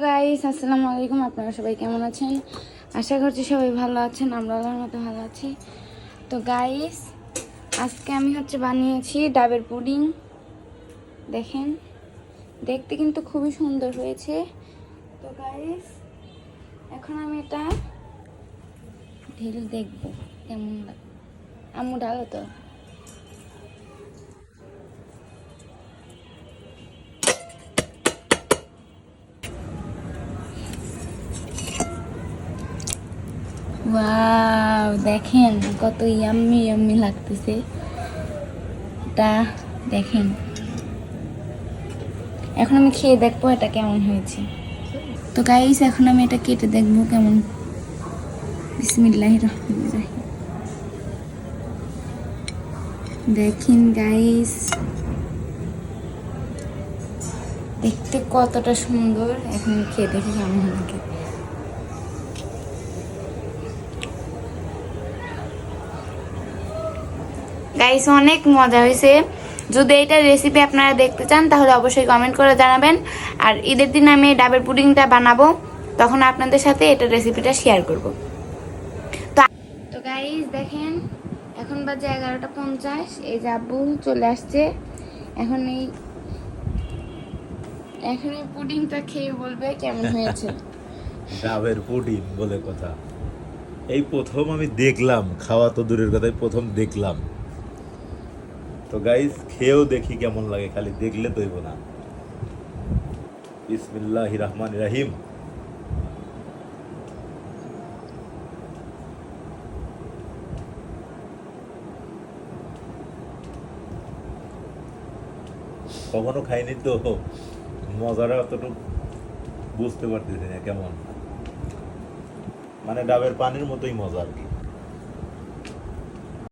Guys, আসসালামু আলাইকুম। আপনারা সবাই কেমন আছেন? আশা করছি সবাই ভালো আছেন। আমরা আল্লাহর মতো ভালো আছি। তো গাইস, আজকে আমি বানিয়েছি ডাবের পুডিং। দেখেন, দেখতে কিন্তু খুবই সুন্দর হয়েছে। তো গাইস, এখন আমি এটা ঢেলে দেখবো কেমন লাগে। আম্মু ঢালো তো। ওয়াও, দেখেন কত ইয়াম্মি ইয়াম্মি লাগতেছে এটা। দেখেন, এখন আমি খেয়ে দেখবো এটা কেমন হয়েছে। তো গাইস, এখন আমি এটা কেটে দেখবো কেমন। বিসমিল্লাহির রহমানির রহিম। দেখেন গাইস, দেখতে কতটা সুন্দর। এখন খেয়ে দেখি কেমন লাগে। গাইস, অনেক মজা হয়েছে। যদি এইটার রেসিপি আপনারা দেখতে চান তাহলে অবশ্যই কমেন্ট করে জানাবেন। আর ঈদের দিন আমি এই ডাবের পুডিংটা বানাবো, তখন আপনাদের সাথে এটার রেসিপিটা শেয়ার করব। তো গাইস দেখেন, এখন বাজে 11:50। এই যে আব্বু চলে আসছে। এখন এই পুডিংটা খেয়ে বলবে কেমন হয়েছে। ডাবের পুডিং বলে কথা। এই প্রথম আমি দেখলাম, খাওয়া তো দূরের কথাই প্রথম দেখলাম। তো গাইস, খেয়েও দেখি কেমন লাগে, খালি দেখলে তো হইব না। বিসমিল্লাহির রহমানির রহিম। কখনো খাইনি তো, মজাটা অতটুকু বুঝতে পারতেছি না কেমন। মানে ডাবের পানির মতোই মজা আর কি।